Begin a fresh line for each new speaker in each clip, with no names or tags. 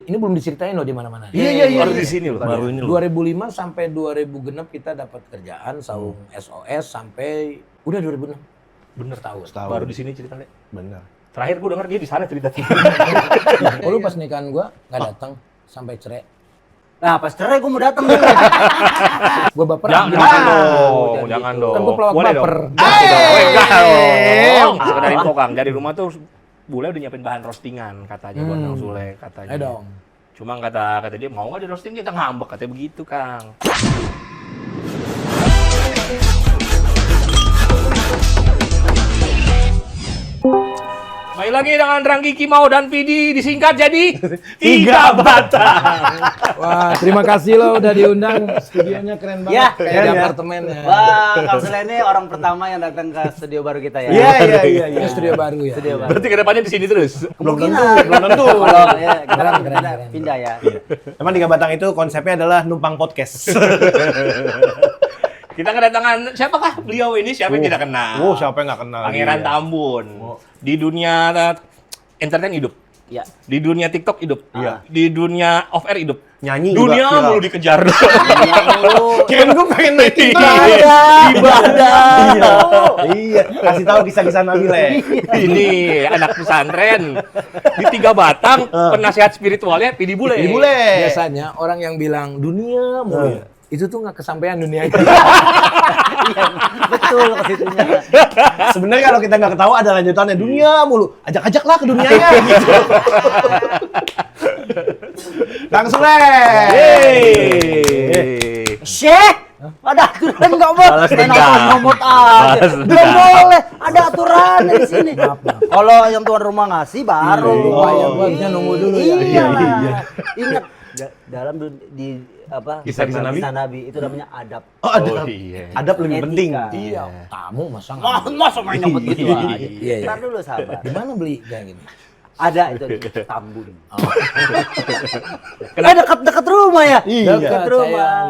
ini belum diceritain loh di mana-mana.
Iya.
Baru di sini loh.
Baru ini loh.
2005 sampai 2006 kita dapat kerjaan saung SOS sampai udah 2006.
Bener
Setahun.
Baru di sini ceritanya.
Bener.
Terakhir gue denger dia di sana cerita.
Oh, lu pas nikahan gua nggak datang sampai cerai.
Nah, pas cerai gue mau datang.
Gua baper.
Jangan dong, jangan dong.
Kan gua pelawak
Boleh
baper.
dong. Enggak dong. Sekedar info Kang, dari rumah tuh Bule udah nyiapin bahan roastingan katanya buat Kang Sule katanya.
Ayo dong.
Cuma kata dia mau nggak di roasting, kita ngambek katanya begitu Kang. Baik lagi dengan Ranggi Kimau dan Vidi disingkat jadi Tiga Batang.
Wah, terima kasih lo udah diundang. Studionya keren banget.
Ya,
Kayak di apartemen ya.
Wah, Kang Sule ini orang pertama yang datang ke studio baru kita ya.
Iya.
Ini studio baru ya.
Studio baru.
Berarti kedepannya di sini terus.
Belum
Belum tentu. Kalau ya, kita
Keren,
pindah,
keren.
pindah ya.
Emang Tiga Batang itu konsepnya adalah numpang podcast.
Kita kedatangan siapakah beliau ini? Siapa yang tidak kenal?
Oh, siapa yang nggak kenal?
Pangeran
dia?
Tambun. Di dunia entertain hidup.
Iya.
Di dunia TikTok hidup.
Iya.
Di dunia off air hidup.
Nyanyi
Dunia
juga viral.
mulu dikejar.
Kirain gue pengen naik
Ibadah.
Iya, kasih tahu kisah-kisah Nabi Le.
Ini anak pesantren di Tiga Batang, penasihat spiritualnya Pidi Bule.
Ini Bule.
Biasanya orang yang bilang dunia mulu. Itu tuh nggak kesampaian dunianya.
Betul ke situnya.
Sebenarnya kalau kita nggak ketawa ada lanjutannya dunia mulu. Ajak-ajaklah ke dunianya gitu. Kang Sule.
Syekh, ada aturan nggak mau?
Balas dendam.
Ngomot aja.
Balas
Belum
dendam.
boleh, ada aturan di sini.
Maaf.
Kalau yang tuan rumah ngasih baru.
Lupa ya, gua harusnya nunggu dulu ya.
Iya. Ingat dalam di apa?
Kisah-kisah Nabi?
Kisah Nabi itu namanya adab.
Oh, adab.
iya.
Adab lebih
Etika.
penting.
Iya, tamu masa nggak?
Masa main nyebut gitu aja.
Iya, iya.
Ntar dulu sabar.
Di mana beli kayak gini?
Ada itu di Tambun. Dekat-dekat rumah ya?
Iya.
Dekat rumah.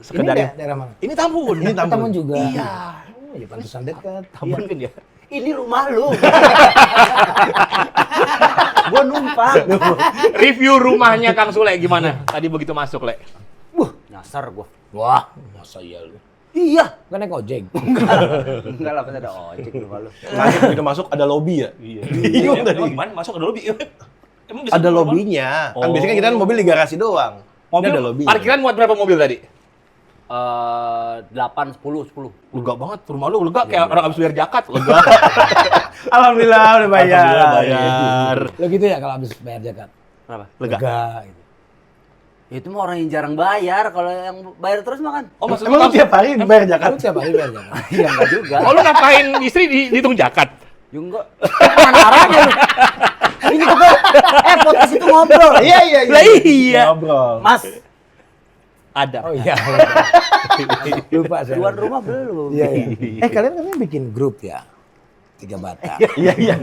Sekedar
Ini
ya.
daerah mana?
Ini Tambun.
Ini Tambun.
Taman juga.
Iya.
Oh, ya pantesan dekat.
Tambun kan ya.
Ini rumah lu. Gua numpang.
Review rumahnya Kang Sule gimana? Tadi begitu masuk, Le.
Nyasar gua.
Wah, masa iya lu?
Iya.
Kan naik ojek.
Enggak lah, kan ada ojek rumah lu.
Tadi begitu masuk ada lobby ya?
Iya.
Bingung tadi.
Emang gimana masuk ada lobby? Emang bisa
Ada
keluar?
lobbynya. Kan
Oh.
biasanya kita kan mobil di garasi doang.
Mobil
Ini ada lobby.
parkiran muat berapa mobil tadi?
8, 10.
Lega banget, rumah lu lega kayak orang habis bayar zakat, lega.
Alhamdulillah udah bayar.
Alhamdulillah bayar.
Lo gitu ya kalau habis bayar zakat?
Kenapa?
Lega.
Gitu.
Itu mah orang yang jarang bayar, kalau yang bayar terus mah kan.
Oh, maksudnya
Emang lu tiap hari bayar zakat?
Lu tiap hari bayar zakat?
Iya enggak juga.
Oh, lu nafkahin istri dihitung zakat?
Ya enggak. Mana arahnya lu? Ini juga podcast itu ngobrol.
Iya.
Lah iya.
Ngobrol.
Mas,
Ada.
Oh iya. Lupa saya.
tuan rumah belum.
Iya, iya. Kalian katanya bikin grup ya? Tiga Batang.
Iya.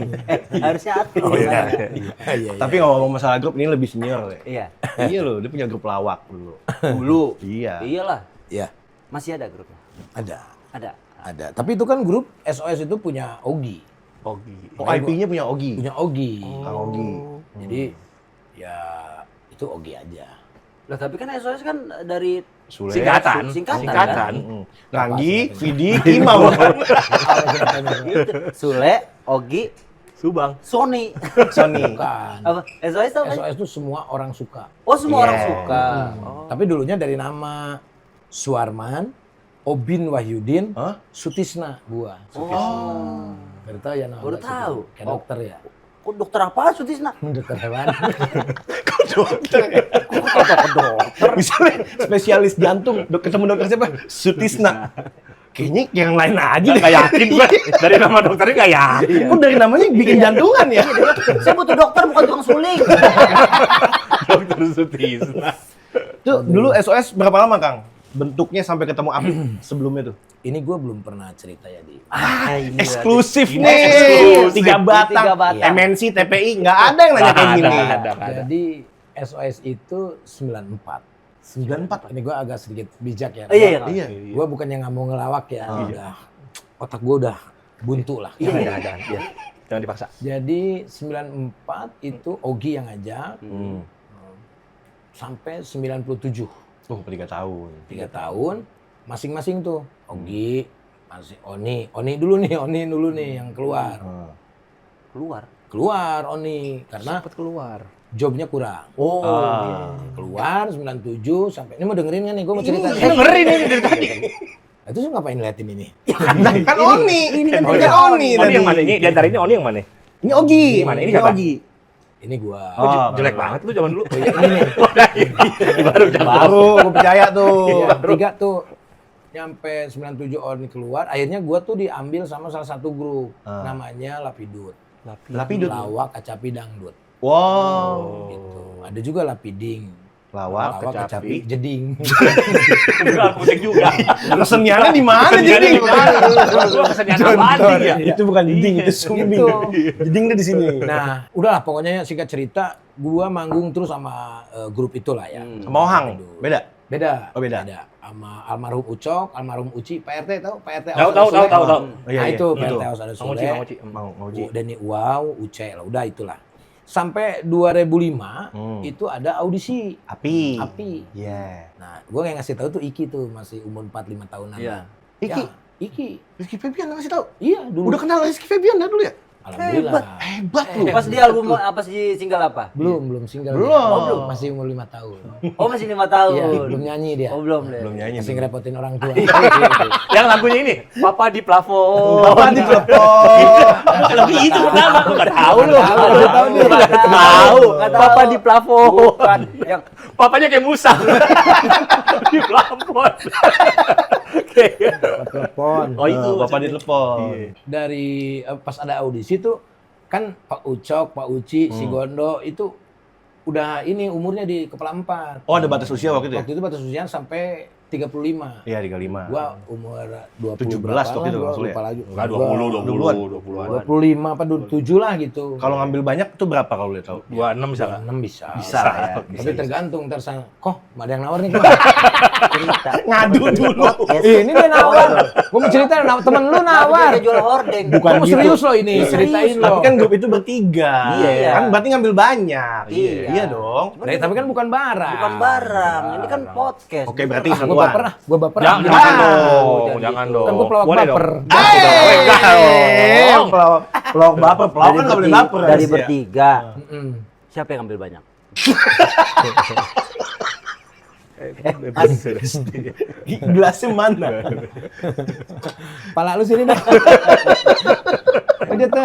Harusnya atur.
Iya.
Tapi ngomong masalah grup ini lebih senior ya.
Iya.
Iya loh, dia punya grup lawak dulu.
Dulu.
Iya.
Iyalah.
Iya.
Masih ada grupnya.
Ada.
Ada.
Tapi itu kan grup SOS itu punya Ogi.
Ogi.
Oh, IP-nya punya Ogi.
Punya Ogi.
Kang Ogi.
Jadi ya itu Ogi aja.
Lah tapi kan SOS kan dari
Sule.
Singkatan.
Singkatan.
Ranggi, Vidi, Kimau.
Gitu. Sule, Ogi,
Subang.
Sony.
Sony.
Bukan.
Apa? SOS itu apa?
SOS itu semua orang suka.
Oh, semua orang
Iya.
suka.
Tapi dulunya dari nama Suarman, Obin Wahyudin,
Hah?
Sutisna gua.
Oh.
Baru tahu ya nama
Baru
Mbak
tahu.
Sutisna. Kayak dokter ya.
Kok dokter apa Sutisna?
Dokter hewan.
Misalnya spesialis jantung, ketemu dokter siapa? Sutisna. Kayaknya yang lain aja deh.
Nggak yakin gue. Dari nama dokternya nggak yakin.
Kok dari namanya bikin jantungan ya?
Saya butuh dokter bukan tukang suling.
Dokter Sutisna.
Tuh dulu SOS berapa lama Kang? Bentuknya sampai ketemu Apip sebelumnya tuh.
Ini gua belum pernah cerita ya di.
Ini
Eksklusif
Ini
nih.
eksklusif.
Tiga Batang.
Tiga Batang.
MNC, TPI nggak ada yang nanya kayak gini.
Ada.
Jadi SOS itu 94.
94.
Ini gua agak sedikit bijak ya.
Iya.
Iya.
Gua bukannya nggak mau ngelawak ya. Udah otak gua udah buntu lah.
Iya, jangan. Iya. Jangan dipaksa.
Jadi 94 itu Ogi yang ngajak. sampai 97.
Oh, 3 tahun.
3 tahun, masing-masing tuh. Ogi, masih Oni dulu nih yang keluar. Keluar Oni, karena
Cepet keluar.
jobnya kurang.
Oh.
Keluar 97 sampai, ini mau dengerin kan nih, gue mau cerita.
Dengerin ini dari tadi.
Itu sih ngapain liatin ini?
Kan Oni. Ini kan
Oni.
Oni.
Oni yang mana? Ini di antara ini Oni yang mana?
Ini Ogi.
Ini mana? Ini siapa?
Ogi.
Ini gua.
Oh,
Jelek banget lu zaman dulu.
Ini nih.
Baru, gue percaya tuh.
Iya, 3 tuh. Nyampe 97 Oni keluar, akhirnya gua tuh diambil sama salah satu grup. Namanya Lapidut.
Lapidut.
Lawak, Kacapi, Dangdut.
Wow.
Gitu. Ada juga Lapiding.
Lawak,
Kacapi, Jeding.
Enggak, musik juga.
Keseniannya di mana jadi?
Kesenian apaan ya?
Itu bukan jeding, itu sumbing.
Gitu.
Jeding tuh di sini.
Nah, udahlah pokoknya singkat cerita, gua manggung terus sama grup itulah ya.
Sama Ohang, beda?
Beda.
Oh, beda.
Sama almarhum Ucok, almarhum Uci, Pak RT tahu? Pak RT.
Tahu.
Nah,
iya, iya.
itu Pak
Itu.
RT Aus ada
Mang Uci,
Sule.
Mang Uci.
Mau Uji.
Deni Uau, Uce lah, udah itulah. Sampai 2005 itu ada audisi
Api.
Iya.
Iya.
Nah, gue yang ngasih tahu tuh Iki tuh masih umur 4-5 tahunan.
Iya.
Iki.
Ya, Iki.
Rizky Febian ngasih tahu.
Iya, dulu.
Udah kenal Rizky Febian dah dulu ya?
Alhamdulillah.
Hebat lu.
Pas di album apa sih single apa?
Belum single.
Belum.
Oh, belum. Masih umur 5 tahun.
Oh masih 5 tahun.
Iya, belum nyanyi dia.
Oh belum deh.
Belum nyanyi.
Masih ngerepotin orang tua.
Yang lagunya ini, Papa di plafon.
Apa di telepon?
Lagu itu pertama, lu nggak tahu lu.
Nggak tahu dia.
Nggak tahu.
Nggak tahu.
Papa di plafon.
Bukan. Yang
Papanya kayak musang. Di plafon.
Telepon.
Oh itu.
Bapak di telepon.
Dari pas ada audisi tuh kan Pak Ucok, Pak Uci, si Gondo itu udah ini umurnya di kepala 4.
Oh, ada batas usia waktu itu ya?
Waktu itu batas usia sampai 35.
Iya, 35.
Gua umur 20
17
berapa
waktu itu
lah, gua
langsung ya?
lupa lagi.
Enggak
Gua
20-an.
25 apa 27 lah gitu.
Kalau ngambil banyak tuh berapa kalau lihat tahu?
26 misalnya.
6 bisa.
Bisa lah ya.
Tapi tergantung tersang. Kok ada yang nawar nih gua?
cerita.
Ngadu dulu.
Ini dia nawar. Gua mau cerita temen lu nawar.
Dia jual hordeng.
Bukan
Gua mau
gitu.
serius loh ini, ceritain
Tapi
loh.
kan grup itu bertiga.
Iya.
Kan berarti ngambil banyak.
Iya.
Iya dong.
Tapi kan bukan barang.
Bukan barang. Ini kan podcast.
Oke, berarti
Gua
satuan.
baper ah, gua baper.
Jangan
Ah.
dong,
jangan
jangan
gitu.
dong.
Kan gua pelawak
Boleh
baper.
dong.
Pelawak baper, pelawak kan nggak boleh baper.
Dari
ya.
bertiga.
Mm-mm.
Siapa yang ambil banyak?
Gelasnya mana?
Pala lu sini dah. Udah tuh.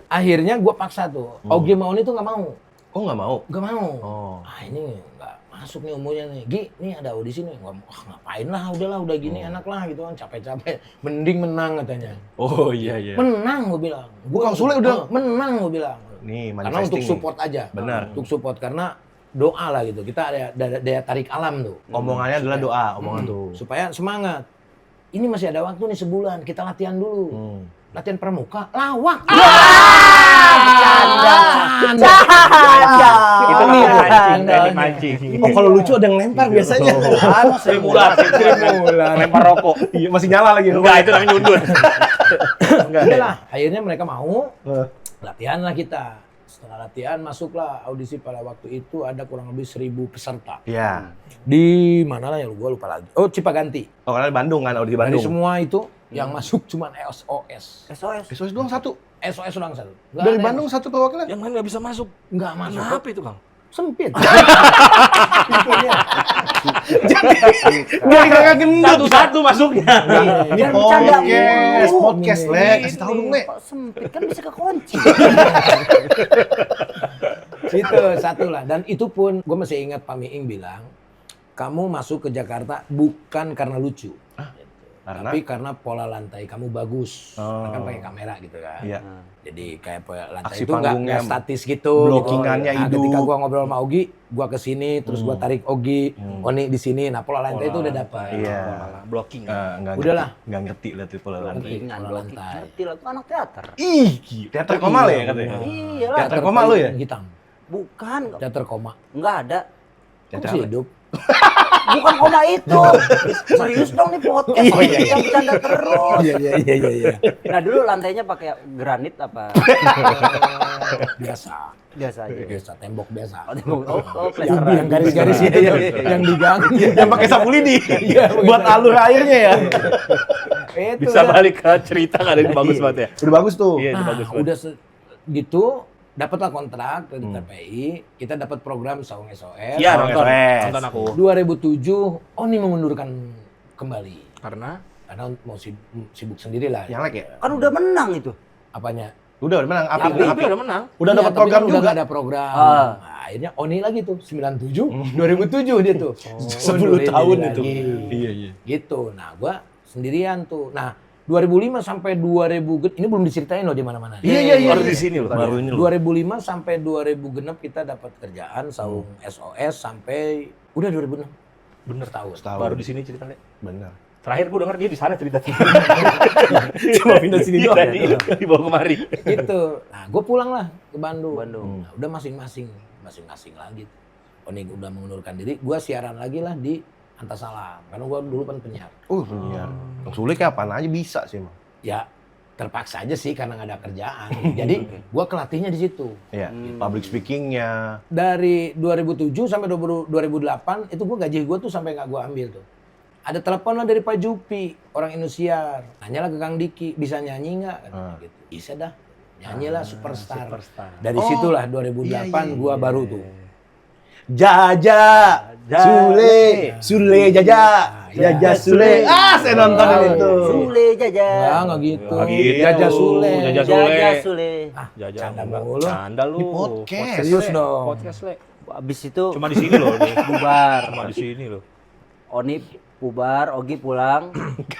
Akhirnya gua paksa tuh. Ogi Mauni tuh nggak mau.
Oh, nggak mau?
Nggak mau.
Oh.
Ah ini nggak masuk nih umurnya nih. Gi, nih ada audisi nih. Nggak mau. Ah, ngapain lah, udahlah, udah gini enak lah gitu kan. Capek-capek. Mending menang katanya.
Oh, iya, iya.
Menang gua bilang.
Kang Sule udah-
menang gua bilang.
Nih,
Karena untuk
manifesting
support aja.
Benar.
Untuk support karena doa lah gitu. Kita ada daya tarik alam tuh.
nih. Omongannya adalah doa, omongan tuh.
Supaya semangat. Ini masih ada waktu nih sebulan. Kita latihan dulu. Latihan pramuka, lawak.
Canda.
Itu
Iya.
namanya mancing, teknik mancing.
Oh, kalau lucu ada yang lempar biasanya.
Sering ular. Lempar rokok.
Iya, masih nyala lagi.
Enggak, itu namanya nyundul.
Udah lah, akhirnya mereka mau. Latihan lah kita. Setelah latihan masuklah audisi pada waktu itu ada kurang lebih 1000 peserta.
Iya.
Di mana lah ya gua lupa lagi. Oh, Cipaganti.
Oh, karena di Bandung kan, di
Dari
Bandung.
semua itu yang masuk cuman SOS.
SOS.
SOS doang satu.
SOS doang satu. Nggak
Dari
ada
Bandung satu perwakilan.
Yang lain nggak bisa masuk.
nggak masuk.
Kenapa itu, Kang?
Sempit.
Biar kagak gendut.
Satu-satu masuknya.
Ini
Jangan bercanda
podcast,
mulu.
Le. Kasih tahu dong, Le.
Kok sempit kan bisa kekunci.
Itu satu lah. Dan itu pun gue masih ingat Pak Miing bilang, kamu masuk ke Jakarta bukan karena lucu.
Karena?
Tapi karena pola lantai kamu bagus.
Oh.
Kan pakai kamera gitu kan.
Iya.
Jadi kayak pola lantai
Aksi
itu nggak
panggungnya,
statis gitu.
blockingannya
gitu. Nah,
hidup.
ketika gua ngobrol sama Ogi, gua ke sini, terus gua tarik Ogi, Oni di sini. Nah, pola lantai itu udah dapat.
Iya.
Blocking.
Nggak
Udahlah.
ngerti. Nggak ngerti lihat itu pola lantai.
Pola lantai.
Ngerti lah, itu anak teater.
Ih, teater koma lo ya katanya.
Iya lah.
Teater koma lu ya?
Hitam.
Bukan.
Teater koma.
Enggak ada.
Kok
Teater
masih
apa?
hidup?
Bukan koma itu. Serius dong nih podcast. Yang bercanda terus.
Iya.
Nah dulu lantainya pakai granit apa?
Biasa.
Biasa aja.
Biasa, tembok biasa.
Pelestara.
Yang garis-garis itu yang di gang.
Yang pakai sapu lidi.
Iya,
Buat alur airnya ya.
Itu
Bisa
udah.
balik ke cerita kan ini bagus banget ya.
Udah bagus tuh.
Iya, itu
Nah,
bagus banget.
udah gitu dapatlah kontrak dari TPI, kita dapat program Saung SOS.
Iya,
Saung
nonton.
SOS.
Nonton aku.
2007 Oni mengundurkan kembali
Karena
karena mau sibuk sendiri lah.
Yang like ya?
Kan udah menang itu.
Apanya?
Udah menang. Api.
Tapi udah menang.
Udah
Iya,
dapat
tapi
program
kan
juga.
Udah nggak ada program.
Ah.
Nah, akhirnya Oni lagi tuh 97, 2007 dia tuh.
10 tahun itu.
Iya. Gitu. Nah, gua sendirian tuh. Nah, 2005 sampai 2000 ini belum diceritain loh di mana-mana.
Iya.
Baru di sini loh.
Baru ini loh.
2005 sampai 2000 genep kita dapat kerjaan Saung SOS sampai udah 2006.
Bener
Setahun.
Baru di sini ceritanya.
Bener.
Terakhir gue denger dia di sana ceritanya.
Cuma pindah sini doang.
Iya, dibawa kemari.
Gitu. Nah, gue pulang lah ke Bandung.
Bandung.
Nah, udah masing-masing lagi. Oni udah mengundurkan diri, gue siaran lagi lah di Antasalam. Karena gue dulu kan penyiar.
Penyiar. Yang sulit kayak apaan aja bisa sih emang.
Ya terpaksa aja sih karena nggak ada kerjaan. Jadi gue kelatihnya di situ.
Iya. Public speakingnya.
Dari 2007 sampai 2008 itu gue gaji gue tuh sampai nggak gue ambil tuh. Ada telepon lah dari Pak Jupi, orang Indosiar. Nanya lah ke Kang Diki, bisa nyanyi nggak? Katanya gitu. Bisa dah, nyanyilah Superstar. Dari situlah 2008 gue baru tuh.
Jaja, Sule, Jaja, Jaja Sule. Saya nonton itu.
Sule Jaja.
Nggak gitu.
Nggak gitu.
Jajah Sule.
Jajah Sule.
Jaja Sule.
Jajan
canda
enggak.
mulu.
Canda lu.
Di podcast.
Serius dong.
Podcast le.
Abis itu
Cuma di sini loh. nih.
bubar.
Cuma di sini loh.
Oni bubar, Ogi pulang,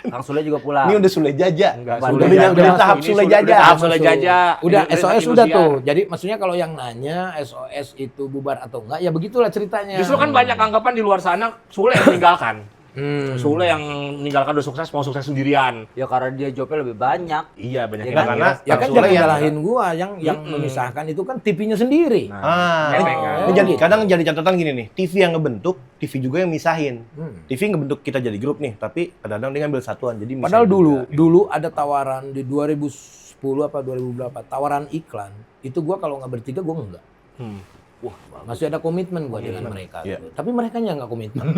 Kang Sule juga pulang.
Ini udah Sule Jaja.
Enggak,
Bandung.
Udah di tahap
Ini
Sule Jaja.
tahap Sule Jaja.
Udah
Ini
SOS
Indosiar.
udah tuh. Jadi maksudnya kalau yang nanya SOS itu bubar atau enggak, ya begitulah ceritanya.
Justru kan banyak anggapan di luar sana Sule yang meninggalkan.
Hmm.
Sule yang meninggalkan udah sukses, mau sukses sendirian.
Ya karena dia jobnya lebih banyak.
Iya, banyak
Ya
yang
kan?
karena
Ya kan
Sule
jangan
yang-
nyalahin gua, yang memisahkan itu kan TV-nya sendiri.
Nah,
Ini
kan.
jadi kadang jadi catatan gini nih, TV yang ngebentuk, TV juga yang misahin. TV ngebentuk kita jadi grup nih, tapi kadang-kadang dia ngambil satuan, jadi misahin
Padahal
juga.
dulu ada tawaran di 2010 apa 2000 berapa, tawaran iklan. Itu gua kalau nggak bertiga gua enggak. Wah, masih ada komitmen gua dengan mereka.
Iya.
Gitu. Tapi mereka nggak komitmen.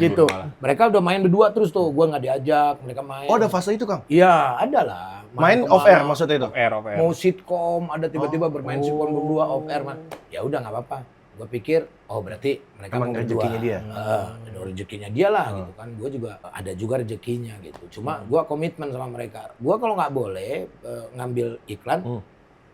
gitu. Mereka udah main berdua terus tuh, gua nggak diajak, mereka main.
Oh, ada fase itu, Kang?
Iya, ada lah.
Main
kemana.
off air maksudnya itu.
Off air.
Mau sitkom, ada tiba-tiba bermain sitkom berdua off air. Ya udah nggak apa-apa. Gua pikir, oh berarti mereka
Emang
berdua.
rezekinya dia.
Ada rezekinya dia lah gitu kan. Gua juga ada juga rezekinya gitu. Cuma gua komitmen sama mereka. Gua kalau nggak boleh ngambil iklan,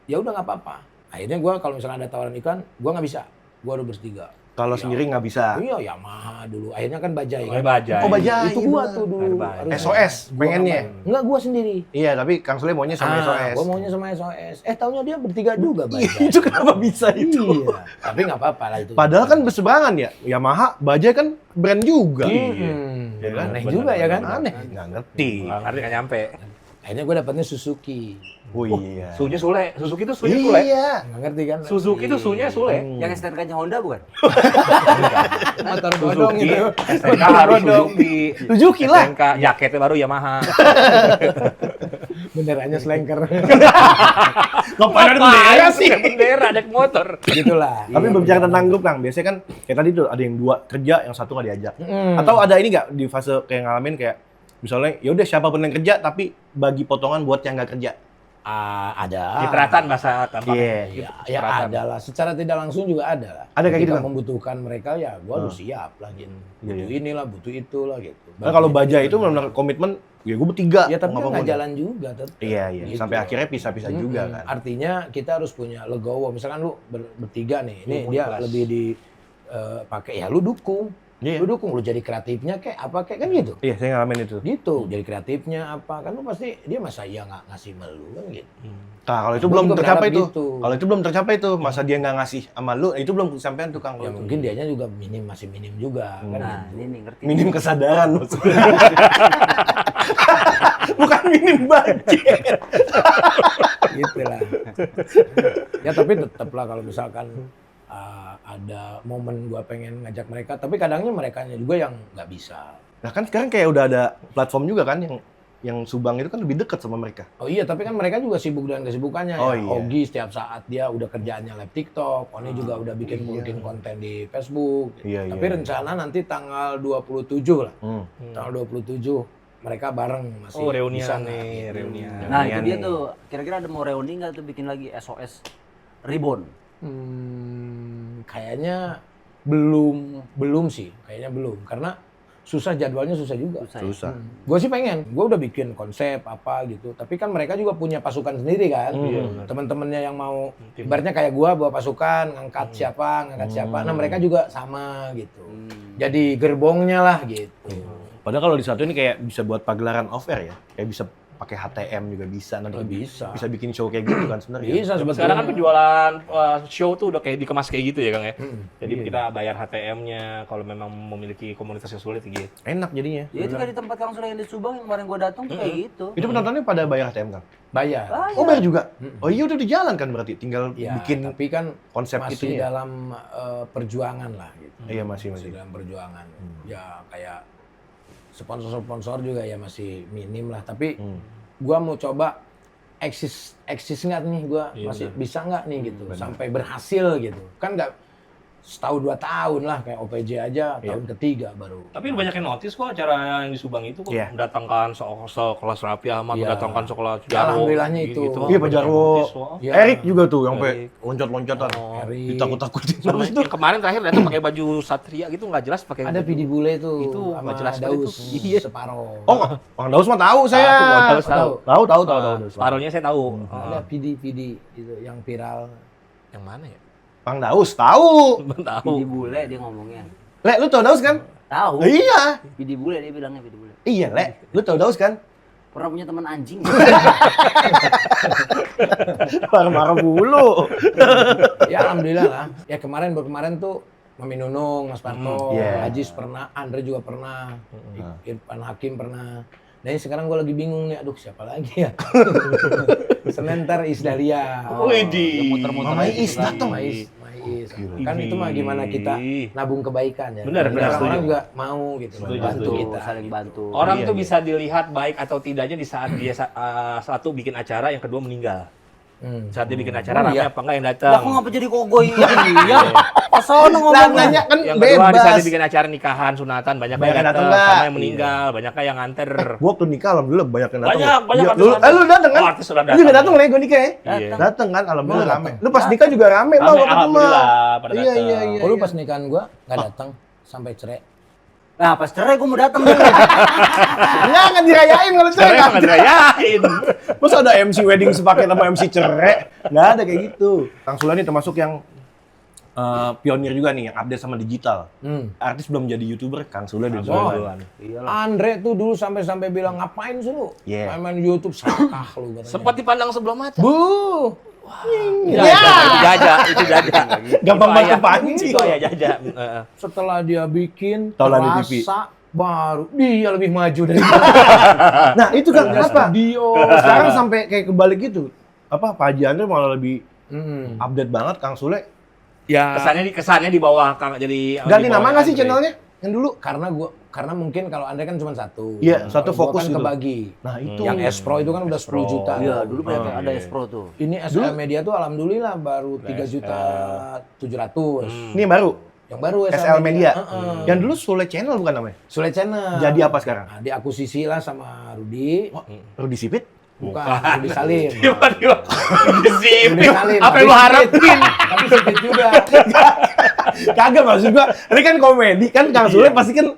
ya udah nggak apa-apa. Akhirnya gua kalau misalnya ada tawaran iklan, gua nggak bisa. Gua harus bertiga.
Kalau sendiri nggak bisa.
Iya, Yamaha dulu. Akhirnya kan Bajai.
Kayak
Kan?
Bajai.
Oh, Bajai.
Itu gua
bener.
tuh dulu.
Bajai.
Harusnya.
SOS,
Gua
pengennya?
Enggak, gua sendiri.
Iya, tapi Kang Sule maunya sama SOS.
Gua maunya sama SOS. Taunya dia bertiga juga, Bajai.
Itu kenapa bisa itu?
Iya, tapi nggak apa-apa lah itu.
Padahal kan berseberangan ya. Yamaha, Bajaj kan brand juga.
Ya
kan?
aneh
Bener,
juga ya kan?
bener.
Aneh.
Nggak ngerti.
Nggak ngerti, nggak nyampe.
Akhirnya gue dapetnya Suzuki.
Oh iya.
Sunya Sule. Suzuki itu sunya Sule.
Iya.
Nggak ngerti kan?
Suzuki itu sunya Sule.
Yang STNK-nya Honda bukan?
Motor bodong
Suzuki,
gitu.
STNK harus Suzuki.
Suzuki lah.
STNK, jaketnya baru Yamaha.
Benderanya slanker.
Ngapain ada bendera sih?
Pakai bendera, naik motor.
Gitulah.
Tapi berbicara tentang grup, Kang, biasanya kan kayak tadi tuh ada yang dua kerja, yang satu nggak diajak.
Mm.
Atau ada ini nggak di fase kayak ngalamin kayak misalnya ya udah siapapun yang kerja tapi bagi potongan buat yang nggak kerja.
Ada.
Cipratan bahasa gampang.
Iya.
Ya ada lah. Secara tidak langsung juga ada lah.
Ada kayak gitu,
Ketika
Kang?
membutuhkan mereka ya gue harus siap lah gitu. Butuh inilah, butuh itulah gitu.
Nah, kalau Baja itu benar-benar komitmen, ya gue bertiga.
Ya tapi
mau
kan nggak
ngomong.
jalan juga tetap.
Iya, iya.
Gitu.
Sampai akhirnya pisah-pisah juga kan.
Artinya kita harus punya legowo. Misalkan lu bertiga nih, ini dia lebih di pakai ya lu dukung.
Iya.
Lu dukung, lu jadi kreatifnya kayak apa kayak kan gitu.
Iya, saya ngalamin itu.
Gitu, jadi kreatifnya apa kan lu pasti dia masa iya nggak ngasih melu kan gitu.
Nah, kalau itu
Gua
belum
juga
tercapai
berharap
tuh.
gitu.
Kalau itu belum tercapai tuh, masa dia nggak ngasih sama lu, itu belum kesampaian tuh, Kang.
Ya mungkin dianya juga masih minim juga kan
Nah,
gitu.
ini ngerti.
Minim kesadaran maksudnya. Bukan minim budget.
Gitu lah. Ya tapi tetap lah kalau misalkan ada momen gua pengen ngajak mereka, tapi kadangnya merekanya juga yang nggak bisa.
Nah kan sekarang kayak udah ada platform juga kan yang Subang itu kan lebih dekat sama mereka.
Oh iya, tapi kan mereka juga sibuk dengan kesibukannya.
Oh
ya.
iya.
Ogi setiap saat dia udah kerjaannya live TikTok, Oni juga udah bikin konten di Facebook.
Iya,
Tapi
iya.
rencana nanti tanggal 27 lah.
Hmm.
Tanggal 27 mereka bareng masih
Oh, reunian
bisa
nih,
nggak?
reunian.
Nah itu
Reunian
dia
nih.
tuh. Kira-kira ada mau reuni nggak tuh bikin lagi SOS Reborn?
Kayaknya belum sih, kayaknya belum karena jadwalnya susah juga.
Susah.
Gue sih pengen, gue udah bikin konsep apa gitu. Tapi kan mereka juga punya pasukan sendiri kan. Teman-temannya yang mau, ibaratnya kayak gue bawa pasukan, ngangkat siapa. Nah mereka juga sama gitu. Jadi gerbongnya lah gitu.
Padahal kalau di satu ini kayak bisa buat pagelaran off air ya, kayak bisa pakai HTM juga bisa nanti
Bisa.
bisa bikin show kayak gitu kan sebenarnya.
Bisa
Sekarang kan
sebetulnya.
penjualan show tuh udah kayak dikemas kayak gitu ya Kang ya. Jadi kita bayar HTM-nya kalau memang memiliki komunitas yang sulit gitu.
Enak jadinya.
Ya itu kayak di tempat Kang Sule yang di Subang yang kemarin gua datang tuh kayak gitu.
Itu penontonnya pada bayar HTM kan?
Bayar.
Oh bayar juga? Oh iya udah di jalan kan berarti, tinggal
Ya,
bikin
tapi kan
konsep
masih
itunya.
dalam perjuangan lah gitu.
Iya masih.
Dalam perjuangan. Ya kayak sponsor juga ya masih minim lah. Tapi gua mau coba eksis nggak nih gua masih bisa nggak nih gitu sampai berhasil gitu. Kan nggak setahun 2 tahun lah kayak OPJ aja tahun ketiga baru.
Tapi banyak yang notice kok acara yang di Subang itu kok
Iya.
mendatangkan sekelas Raffi Ahmad,
Iya.
mendatangkan sekelas
Ya,
Jarwo.
alhamdulillahnya itu.
Gitu.
Iya Pak Jarwo,
Iya.
Erik juga tuh yang sampai
Erik.
loncat-loncatan,
Erik.
ditakut-takutin.
Sama
Terus tuh
yang kemarin terakhir datang pakai baju Satria gitu nggak jelas pakai
Ada
baju.
Pidi Bule tuh
Itu
sama
nggak jelas sekali
Daus
tuh. Iya.
Separo.
Oh, Bang Daus mah tahu saya.
Tahu, tahu.
Tahu.
Separuhnya saya tahu.
Ada Pidi itu yang viral.
Yang mana ya?
Bang Daus tahu.
Pidi
Tahu.
bule dia ngomongnya.
Le, lu tahu Daus kan?
Tahu.
Iya.
Pidi bule dia bilangnya pidi bule.
Iya, Le. Lu tahu Daus kan?
Pernah punya teman anjing.
Marah-marah mulu.
Ya alhamdulillah lah. Ya kemarin tuh Mami Nunung, Mas Parto,
Iya.
Ajis pernah, Andre juga pernah, Irfan Hakim pernah. Nah ini sekarang gue lagi bingung nih, aduh siapa lagi ya? Senin ntar Isdalia.
Widih.
muter-muter
Mama
aja
Is
gitu.
datang.
Mais. Kan itu mah gimana kita nabung kebaikan ya.
Benar,
Jadi
benar,
orang
setuju.
juga mau gitu loh,
Setuju,
bantu
setuju.
kita.
Saling bantu.
Orang
Iya,
tuh
iya.
bisa dilihat baik atau tidaknya di saat dia satu bikin acara, yang kedua meninggal. Saat dia bikin acara,
Oh,
rame
iya.
apa enggak yang
Lah
datang.
kok ngapa jadi kogoy? Iya. Pasono
Lah
ngomongnya.
nanya kan
Yang kedua di saat
bebas.
dia bikin acara nikahan, sunatan, banyak
Banyak
yang
yang
datang,
datang nggak?
sama yang meninggal, banyak yang nganter.
Gua waktu nikah alhamdulillah banyak yang datang.
Banyak
Iya,
artis
lu,
datang.
lu datang kan?
Oh, artis udah
Lu juga
datang.
datang lah gua nikah ya?
Iya.
Datang kan alhamdulillah
Lu
rame.
datang.
Lu pas nikah juga rame
Rame,
Bang, waktu itu mah.
alhamdulillah, pada
Iya,
datang.
iya, iya.
Oh, lu pas nikahan gua nggak datang sampai cerai.
Nah pas cerai gue mau datang dulu.
Enggak dirayain kalau
Cerai
cerai.
nggak dirayain.
Masa ada MC wedding sepaket sama MC cerai? Nggak ada kayak gitu. Kang Sula ini termasuk yang pionir juga nih, yang update sama digital. Artis belum jadi YouTuber, Kang Sula udah
Oh.
duluan.
Andre tuh dulu sampai bilang ngapain sih lu?
Iya.
Main YouTube sakah lu katanya.
Sempat dipandang sebelah mata.
Bu.
Itu jaja.
Gampang
Itu
banget
ayah.
pancing.
Itu ayah jaja.
Setelah dia bikin
Taulan di TV.
terasa baru dia lebih maju dari gua.
Nah itu kan
Punya
apa?
studio.
Sekarang sampai kayak kebalik gitu. Apa Pak Haji Andre malah lebih
Mm.
update banget, Kang Sule.
Ya
Kesannya di bawah Kang jadi
Ganti
di bawah
nama nggak sih
Andre.
channelnya? Yang dulu?
karena mungkin kalau Andre kan cuma satu.
Iya, satu
Kalau gua
fokus
kan
gitu.
kebagi.
Nah itu.
Yang S Pro itu kan udah 10 juta.
Iya dulu banyak
Oh,
ada
iya.
Espro tuh.
Ini SL Media tuh alhamdulillah baru 3 juta 700.
Ini yang baru.
Yang baru
SL Media.
Heeh.
Yang dulu Sule Channel bukan namanya?
Sule Channel.
Jadi apa sekarang?
Nah, diakuisisi lah sama Rudi.
Rudi Sipit?
Bukan, Rudi Salim.
Tiba-tiba
Rudi Salim.
Apa yang lu harapin?
Tapi sedikit juga.
Kagak maksud gua, ini kan komedi kan Kang Sule pasti kan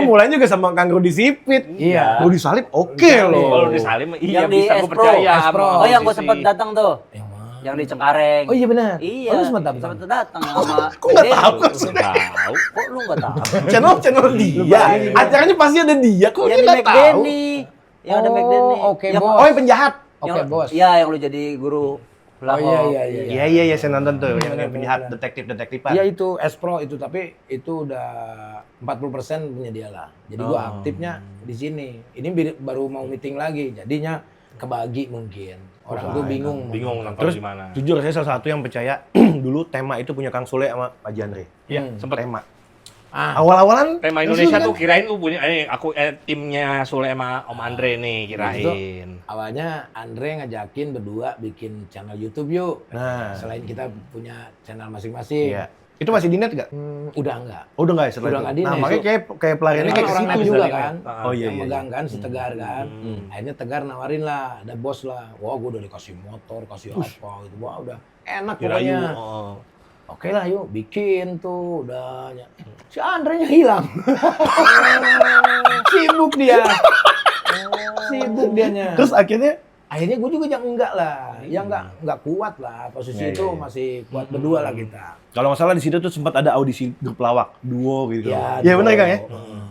mulainya juga sama Kang Rudi Sipit.
Iya.
Rudi Salim oke loh.
Kalau di Salim iya
Yang di
bisa gue
Espro.
percaya.
Espro.
sama
Oh yang gue
posisi.
sempat datang tuh.
Yang mana?
Yang di Cengkareng.
Oh iya benar.
Iya.
Oh, lu sempat datang.
Sempat datang sama.
Kok nggak
Denny.
tahu Kang Sule?
Tahu.
Kok lu nggak tahu?
Channel dia. Acaranya pasti ada dia. Kok
Yang
dia
di
nggak tahu?
McDenny. Yang ada
Oh,
McDenny.
oke,
Yang-
Bos.
Oh yang penjahat.
Oke, Bos.
Iya yang lu jadi guru.
Oh iya.
Iya saya nonton tuh yang penjahat detektifan.
Iya itu S Pro itu, tapi itu udah 40% punya dia lah. Jadi gua aktifnya di sini. Ini baru mau meeting lagi, jadinya kebagi mungkin. Orang tuh bingung.
Bingung nonton
Terus
di mana.
jujur saya salah satu yang percaya dulu tema itu punya Kang Sule sama Pak Jandre.
Iya, sempet.
Tema.
Ah,
Awal-awalan
Tema Indonesia tuh kirain tuh punya timnya Sule sama Om Andre nih kirain.
awalnya Andre ngajakin berdua bikin channel YouTube yuk.
Nah.
Selain kita punya channel masing-masing.
Iya. Itu masih di net nggak?
Udah enggak.
Oh, udah nggak ya setelah
Udah
itu?
nggak di
Nah,
net.
makanya kayak pelariannya
Ini
kayak
kan
ke
orang
situ
net
bisa
juga
di net.
kan.
Oh iya
Yang
iya.
megang kan si Tegar kan. Akhirnya Tegar nawarin lah, ada bos lah. Wah, gue udah dikasih motor, kasih apa gitu. Wah, udah enak
Kirain,
pokoknya.
oh.
Oke lah yuk bikin tuh udah. Si Andre-nya hilang. Sibuk dia. Sibuk dianya.
Terus akhirnya
Akhirnya gue juga yang enggak lah. Yang enggak kuat lah. Posisi
Iya,
itu
iya.
masih kuat berdua lah kita.
kalau nggak salah di situ tuh sempat ada audisi grup lawak, duo gitu.
Ya,
Iya benar Kang ya?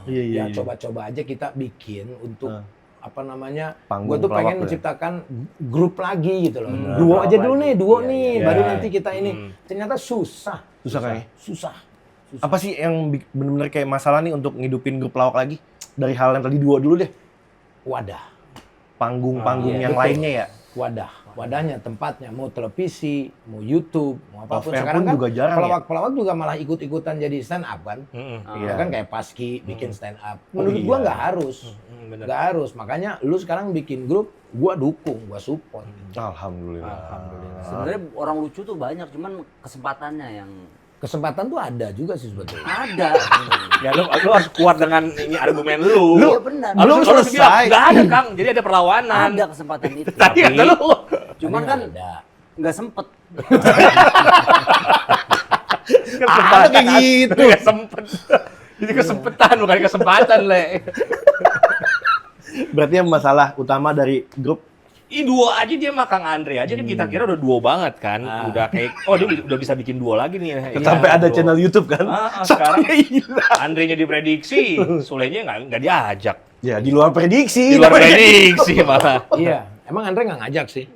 Iya
Ya coba-coba aja kita bikin untuk apa namanya?
Panggung
Gue tuh
pelawak
pengen
tuh ya?
menciptakan grup lagi gitu loh.
Hmm.
Duo aja
Pelawak
dulu
lagi.
nih, duo
Iya,
nih.
iya,
Baru
iya.
nanti kita ini. Ternyata susah.
Susah Kang ya?
Susah.
Apa sih yang benar-benar kayak masalah nih untuk ngidupin grup lawak lagi? Dari hal yang tadi duo dulu deh.
Wadah.
Panggung-panggung
Iya,
yang
betul.
lainnya ya.
Wadahnya, tempatnya, mau televisi, mau YouTube, mau apapun.
Off-air
Sekarang
pun
kan
juga jarang ya?
pelawak-pelawak juga malah ikut-ikutan jadi stand up kan.
Iya.
Ya kan kayak Paski bikin stand up. Menurut
iya.
gua nggak harus.
Bener.
Nggak harus. Makanya lu sekarang bikin grup, gua dukung, gua support.
Alhamdulillah.
Sebenarnya orang lucu tuh banyak, cuman kesempatannya yang
Kesempatan tuh ada juga sih sebetulnya.
ada.
Ya lu harus kuat dengan ini argumen lu.
Iya benar.
Belum
Harus
selesai.
bilang, nggak ada Kang, jadi ada perlawanan.
Ada kesempatan itu.
Tadi kata lu.
Cuman kan
ada.
nggak sempet.
Ada kayak gitu.
Nggak sempet. Jadi kesempetan bukan kesempatan, Le.
Berarti yang masalah utama dari grup
Duo aja dia sama Kang Andre aja kan kita kira udah duo banget kan. Udah kayak dia udah bisa bikin duo lagi nih.
sampai ada channel YouTube kan.
Sekarang
Satunya hilang.
Andre-nya diprediksi, Sulenya nggak diajak.
Ya di luar prediksi.
Di luar prediksi malah.
Iya, emang Andre nggak ngajak sih.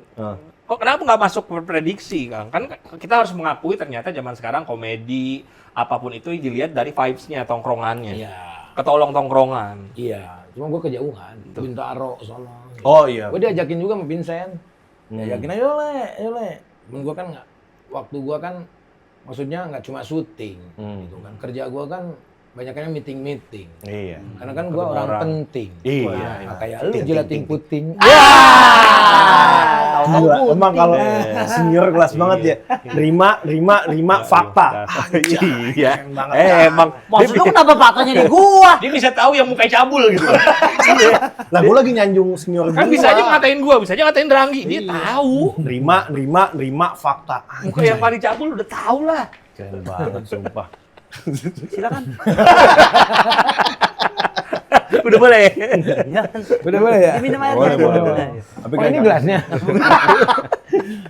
Kok kenapa nggak masuk ke prediksi, Kang? Kan kita harus mengakui ternyata zaman sekarang komedi apapun itu dilihat dari vibes-nya, tongkrongannya.
Iya.
Ketolong tongkrongan.
Iya, cuma gua kejauhan. Bintaro sono.
Oh iya.
Gue diajakin juga sama Vincent. Diajakin ayo le. Cuman gue kan nggak, waktu gue kan maksudnya nggak cuma syuting gitu kan. Kerja gue kan banyaknya meeting.
Iya.
Karena kan gue orang penting.
Iya.
Nah, kayak lu jilatin puting.
Gila, emang kalau senior kelas banget ya. Rima, fakta.
Iya.
banget.
Emang
Maksud lu kenapa faktanya di gua?
dia bisa tahu yang mukanya cabul gitu.
Lah gue lagi nyanjung senior
Kan
gua.
bisa aja ngatain gua, bisa aja ngatain Ranggi. Dia tahu.
Rima, fakta.
Muka yang paling cabul udah tahu lah.
Keren banget, sumpah.
Silakan.
Udah boleh.
Udah boleh ya?
Diminum aja.
Boleh. Tapi
Oh
kayak
ini
Kang-
gelasnya.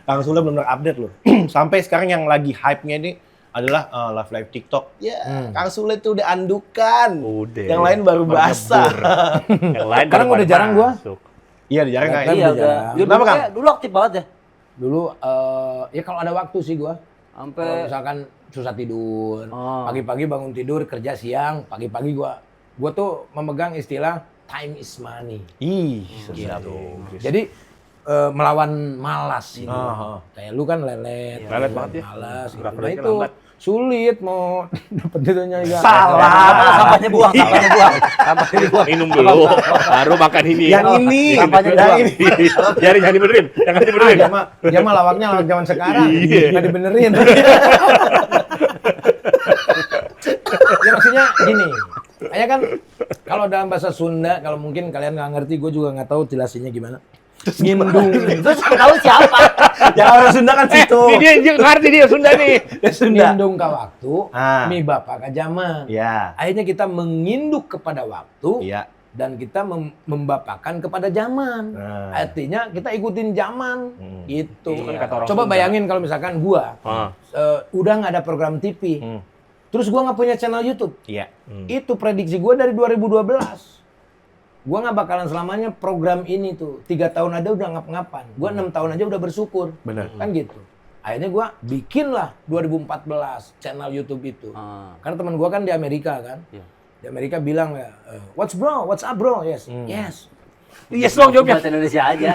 Kang Sule benar-benar update loh. Sampai sekarang yang lagi hype-nya ini adalah live TikTok. Ya, Kang Sule tuh udah andukan.
Udah.
Yang lain baru basah.
Yang lain
Sekarang udah jarang gua.
Iya, jarang Kang.
Iya,
Udah jarang.
dulu
Kenapa, Kang?
kayak dulu aktif banget ya.
Dulu ya kalau ada waktu sih gua. Kalau
Sampai
misalkan susah tidur,
Oh.
pagi-pagi bangun tidur kerja siang, pagi-pagi gua tuh memegang istilah time is money.
Ih,
Gitu. Jadi melawan malas gitu. Kayak lu kan lelet,
Lelet banget ya.
malas. Gitu. Nah
Gerak-geriknya
itu
lambat.
sulit mau dapet itunya juga.
sampahnya buang.
Sampahnya dibuang. Minum dulu, baru makan ini.
Yang ini,
Sampahnya
yang
dibuang.
ini.
Jangan dibenerin, jangan
Ah,
dibenerin.
dia mah lawaknya lawak zaman sekarang,
Iya.
nggak dibenerin. Ya maksudnya gini, kayak kan kalau dalam bahasa Sunda, kalau mungkin kalian nggak ngerti, gue juga nggak tahu jelasinnya gimana. Ngindung.
Terus tahu siapa?
Ya orang Sunda kan situ.
Dia ngerti dia Sunda nih.
Ngindung ke waktu,
Ah.
mi bapak ke zaman.
Ya.
Akhirnya kita menginduk kepada waktu,
Iya.
dan kita membapakan kepada zaman.
Nah.
Artinya kita ikutin zaman, gitu.
Itu kan kata orang
Coba
Sunda.
bayangin kalau misalkan gua udah nggak ada program TV, terus gua nggak punya channel YouTube.
Iya.
Itu prediksi gua dari 2012. Gua nggak bakalan selamanya program ini tuh. 3 tahun aja udah ngap-ngapan. Gua 6 tahun aja udah bersyukur.
Benar.
Kan gitu. Akhirnya gua bikin lah 2014 channel YouTube itu. Karena teman gua kan di Amerika kan.
Iya.
Di Amerika bilang ya, what's up bro? Yes. Yes.
Yes doang jawabnya.
Bahasa Indonesia aja.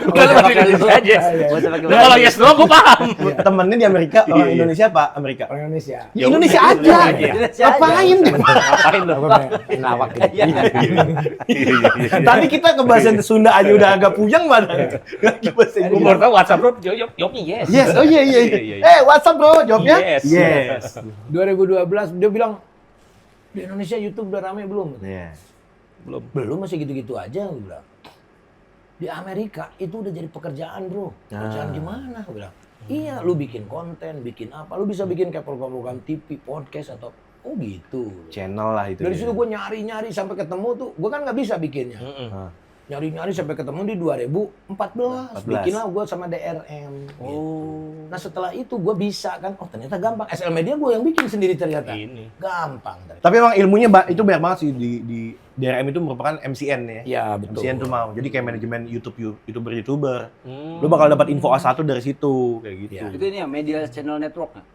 Bukan bahasa Indonesia aja.
Gua usah pakai
Nah, kalau yes doang gue paham.
Temennya di Amerika, orang Indonesia apa? Amerika.
Orang Indonesia.
Ya, Indonesia aja.
Indonesia
Ngapain?
Ngapain lo?
Nawak
Iya.
Tadi kita ke bahasa Sunda aja udah agak puyeng banget. Lagi bahasa
Gue baru tahu WhatsApp bro, jawabnya yes.
Yes, oh iya. What's up bro? Jawabnya?
Yes.
2012 dia bilang di Indonesia YouTube udah rame belum?
Iya.
Belum, masih gitu-gitu aja gue bilang. Di Amerika itu udah jadi pekerjaan bro. Pekerjaan gimana? Gue bilang. Iya, lu bikin konten, bikin apa? Lu bisa bikin kayak program TV, podcast atau gitu.
Channel lah itu.
Dari situ gue nyari sampai ketemu tuh, gue kan nggak bisa bikinnya. Nyari sampai ketemu di 2014. Bikinlah gue sama DRM. Nah setelah itu gue bisa kan, oh ternyata gampang. SL Media gue yang bikin sendiri ternyata.
Ini.
Gampang.
Tapi emang ilmunya itu banyak banget sih di DRM itu merupakan MCN ya.
Iya betul.
MCN tuh mau. Jadi kayak manajemen YouTuber. Lu bakal dapat info A1 dari situ kayak gitu.
Iya.
Itu ini ya media channel network nggak?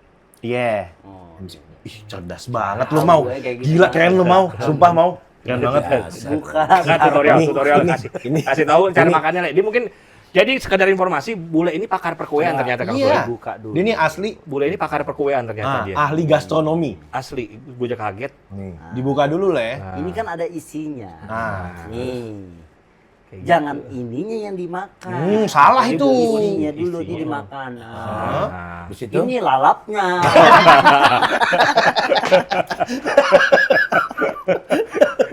Iya.
Oh.
Ih, cerdas banget lu mau.
gue kayak gitu.
Gila keren lu mau. Sumpah mau. Keren banget kan.
Bukan.
Nah, tutorial
Ini.
kasih tahu cara makannya. Dia mungkin jadi sekedar informasi, bule ini pakar perkuean ternyata Kang
Iya.
Sule.
Buka dulu.
Dia ini asli
Bule ini pakar perkuean ternyata dia.
ahli gastronomi.
Asli, gue aja kaget.
Nih, dibuka dulu lah ya.
Ini kan ada isinya.
Nah.
Nih.
Kayak
Jangan ininya yang dimakan.
Salah itu.
Ininya dulu ini dimakan. Nah.
Nah,
Di situ
Ini lalapnya.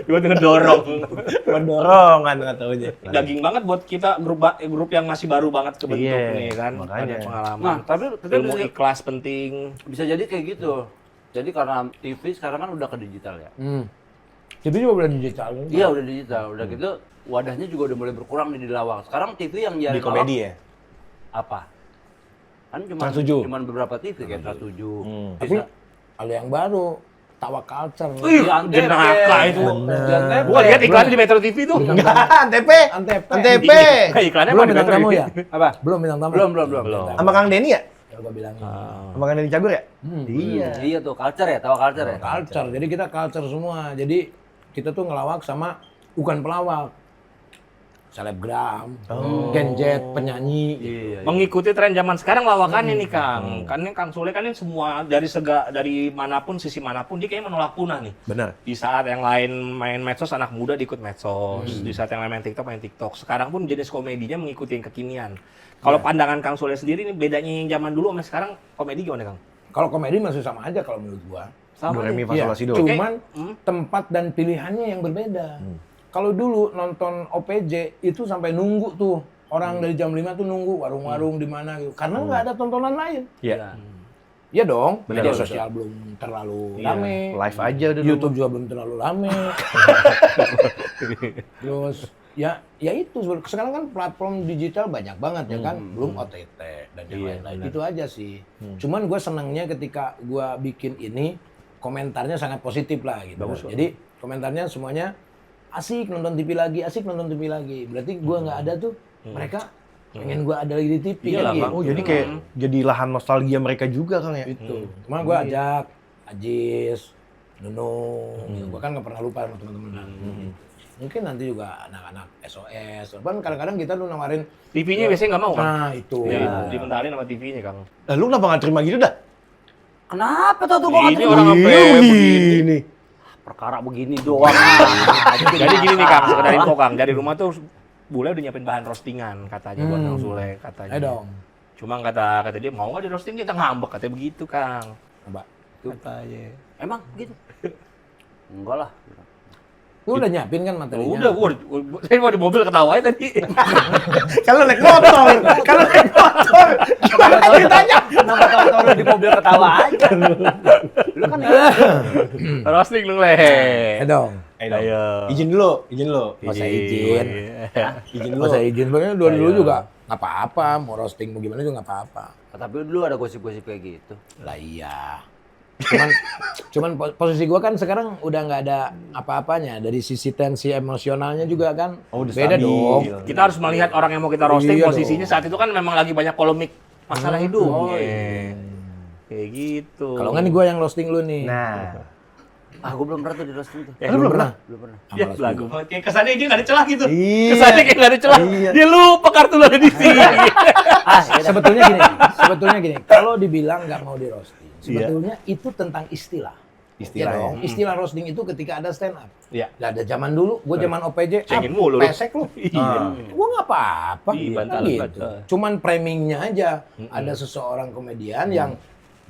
gue ngedorong.
Pendorongan katanya.
Daging banget buat kita grup yang masih baru banget kebentuk
Iya,
nih kan.
makanya.
Ada pengalaman.
Nah, tapi
Ilmu ikhlas penting.
bisa jadi kayak gitu. Jadi karena TV sekarang kan udah ke digital ya.
TV juga udah digital.
Iya udah digital, udah gitu wadahnya juga udah mulai berkurang nih di lawak. Sekarang TV yang
Di
nyari
komedi ya.
apa? Kan
Trans 7.
cuma beberapa TV kayak Trans 7.
Tapi ada yang baru, Tawa Culture.
Ih, jenaka itu. Gua lihat iklan di Metro TV tuh.
Enggak, Antep.
Antep.
Antep.
Iklannya
Belum
apa di
bintang
Metro
tamu
TV?
ya?
Apa?
Belum bintang tamu.
Belum.
Sama Kang Denny ya?
Ya gua bilangin.
Sama Kang Denny Cagur ya?
Iya. Iya tuh culture ya, tahu culture ya.
Culture. Jadi kita culture semua. Jadi kita tuh ngelawak sama bukan pelawak. Selebgram, genjet, penyanyi.
Iya.
Mengikuti tren zaman sekarang lawakannya nih Kang. Kan ini Kang Sule kan ini semua dari manapun sisi manapun dia kayaknya menolak punah nih.
Benar.
Di saat yang lain main medsos, anak muda ikut medsos. Di saat yang lain main TikTok. Sekarang pun jenis komedinya mengikuti yang kekinian. Kalau pandangan Kang Sule sendiri nih bedanya yang zaman dulu sama sekarang komedi gimana Kang?
Kalau komedi masih sama aja kalau menurut gua.
Do re mi fa
Iya,
sol la si do.
cuman tempat dan pilihannya yang berbeda. Kalau dulu nonton OPJ itu sampai nunggu tuh. Orang dari jam 5 tuh nunggu warung-warung di mana gitu. Karena nggak ada tontonan lain.
Iya.
Iya dong,
Benar,
media sosial belum terlalu
Iya.
rame.
Live aja udah
YouTube juga belum terlalu rame. Terus ya itu sekarang kan platform digital banyak banget ya kan, belum OTT dan yang lain-lain. Itu aja sih. Cuman gue senangnya ketika gue bikin ini komentarnya sangat positif lah gitu. Jadi komentarnya semuanya asik nonton TV lagi, Berarti gue nggak ada tuh, mereka pengen gue ada lagi di TV
Iyalah,
kan gitu.
Bang.
Oh, jadi kayak jadi lahan nostalgia mereka juga Kang ya?
Itu. Cuma gue ajak Ajis, Nuno, gitu. Gue kan nggak pernah lupa sama teman-teman. Mungkin nanti juga anak-anak SOS. Kan kadang-kadang kita tuh nawarin.
TV-nya biasanya nggak mau Kang?
Nah itu.
Dimentarin sama TV-nya Kang.
Lu kenapa nggak terima gitu dah?
Kenapa tuh gua
Ini
nggak
orang
terima?
sampai begini.
begini.
Perkara begini doang.
Jadi gini nih Kang, sekedar info Kang. Dari rumah tuh bule udah nyiapin bahan roastingan katanya buat Kang Sule katanya.
Ayo dong.
Cuma kata dia mau nggak di roasting, kita ngambek katanya begitu Kang.
Coba.
Katanya.
Emang gitu? Enggak lah.
Lu udah nyiapin kan materinya?
Udah, saya mau di mobil ketawa aja tadi.
Kalau naik motor, gimana ceritanya?
Kenapa tahu di mobil ketawa aja? Lu kan
Roasting lu leh.
Ayo dong.
Ayo.
Izin dulu.
Nggak usah izin.
Izin
Nggak
dulu.
usah izin. Pokoknya dulu juga nggak apa-apa. Mau roasting mau gimana juga nggak apa-apa.
tapi dulu ada gosip-gosip kayak gitu.
Lah iya. Cuman posisi gua kan sekarang udah nggak ada apa-apanya. Dari sisi tensi emosionalnya juga kan
udah
beda
stabil.
dong.
Kita harus melihat orang yang mau kita roasting
Iya
posisinya
dong.
saat itu kan memang lagi banyak polemik masalah hidup.
Oh,
Kayak gitu.
Kalau nggak nih gua yang roasting lu nih.
Nah,
Gue belum pernah tuh di roasting tuh.
Belum pernah.
Belum pernah.
Ya, belagu banget. Kayak kesannya dia nggak ada celah gitu.
Iya.
Kesannya kayak nggak ada celah. Dia lupa kartu lu ada di sini.
Ya
Sebetulnya gini, kalau dibilang nggak mau di roasting, sebetulnya itu tentang istilah.
Istilah,
Ya dong.
ya.
Istilah roasting itu ketika ada stand up.
Iya.
Nggak ada zaman dulu, gue zaman OPJ,
Cengin mulu lu.
pesek lu. Gue nggak apa-apa.
Iya,
Kan
bantalan,
gitu.
bantalan.
Cuman framingnya aja. Ada seseorang komedian yang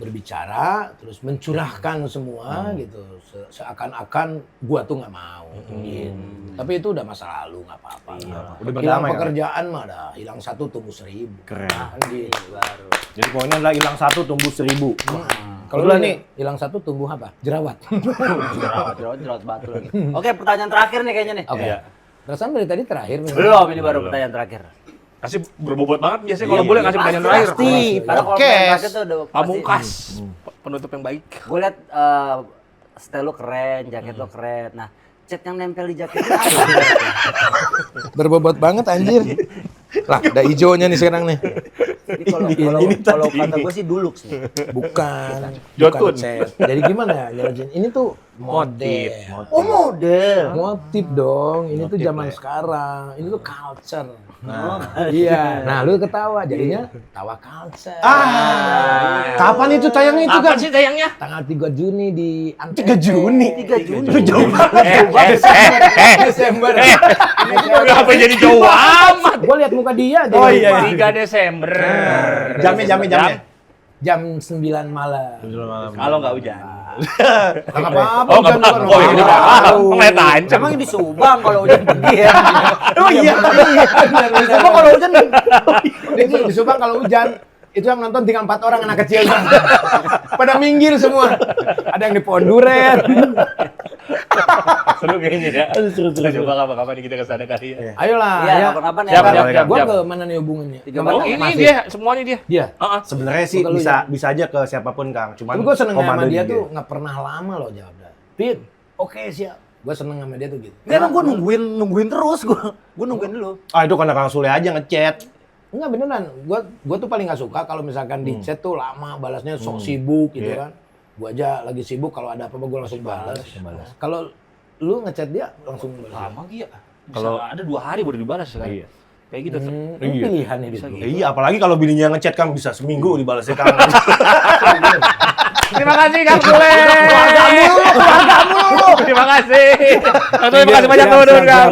berbicara, terus mencurahkan semua gitu. Seakan-akan gua tuh nggak mau. Gitu. Tapi itu udah masa lalu, nggak apa-apa.
Udah
Hilang
berdamai kan?
pekerjaan mah dah, hilang 1 tumbuh 1000.
Keren.
Kan gitu.
Baru.
Jadi poinnya adalah hilang 1 tumbuh 1000.
Kalau
Udah
lu
nih.
hilang 1 tumbuh apa? Jerawat.
Jerawat batu lagi. Oke, pertanyaan terakhir nih kayaknya nih.
Oke. Perasaan dari tadi terakhir.
Belum, ini baru pertanyaan terakhir.
Kasih berbobot banget biasanya kalau boleh kasih pertanyaan terakhir.
Pasti. Karena kalau
Oke.
pertanyaan terakhir tuh udah pasti.
Pamungkas. Penutup yang baik.
Gue liat style lo keren, jaket lo keren. Nah, cat yang nempel di jaket lo apa?
Berbobot banget anjir. Lah, ada hijaunya nih sekarang nih.
Ini kalau kata gue sih dulux nih.
Bukan.
Jotun.
Bukan cat. Jadi gimana ya jelasin? Ini tuh model.
Oh, model.
Motif dong. Ini tuh zaman sekarang. Ini tuh culture. Iya. Nah, lu ketawa jadinya tawa culture.
Kapan itu tayangnya itu
Apa
kan?
sih tayangnya?
Tanggal 3 Juni di Antv.
3 Juni.
3 Juni.
Itu jauh banget.
Desember.
Apa jadi jauh amat?
Gue lihat muka dia jadi
Oh, iya.
lupa.
3 Desember.
Jamnya.
Jam 9 malam.
Kalau nggak hujan.
Nggak apa-apa.
Oh, nggak
hujan bukan
apa-apa. Oh,
orang.
ini apa? Ngeliat aja.
Emang di Subang kalau hujan pergi ya.
Oh iya.
Di Subang kalau hujan
Di Subang kalau hujan itu yang nonton tinggal 4 orang anak kecil. Pada minggir semua. Ada yang di pohon duren.
Seru kayaknya ya.
Seru.
Coba kapan-kapan kita ke sana kali ya.
Ayolah.
Iya,
ya.
kapan-kapan ya.
Siap.
Gua ke mana nih hubungannya?
Oh, ini dia, semuanya dia.
Dia.
Sebenarnya sih
Kalau
bisa aja ke siapapun Kang. Cuman
Tapi gue seneng sama
komando
dia
juga.
tuh nggak pernah lama loh jawabnya. Pin, oke siap. Gue seneng sama dia tuh gitu.
Enggak, emang gue nungguin terus gue. Gue nungguin dulu.
Itu karena Kang Sule aja ngechat.
Enggak beneran. Gue tuh paling nggak suka kalau misalkan di chat tuh lama balasnya sok sibuk gitu kan. Gue aja lagi sibuk kalau ada apa-apa gue langsung balas. Kalau lu ngechat dia langsung balas.
Lama dia. Kalau ada 2 hari baru dibalas kan.
Iya.
Kayak gitu.
Ini pilihan nih bisa gitu.
Iya, apalagi kalau bininya ngechat Kang bisa seminggu dibalasnya Kang.
Terima kasih Kang Sule. Terima kasih. Terima kasih banyak teman-teman Kang.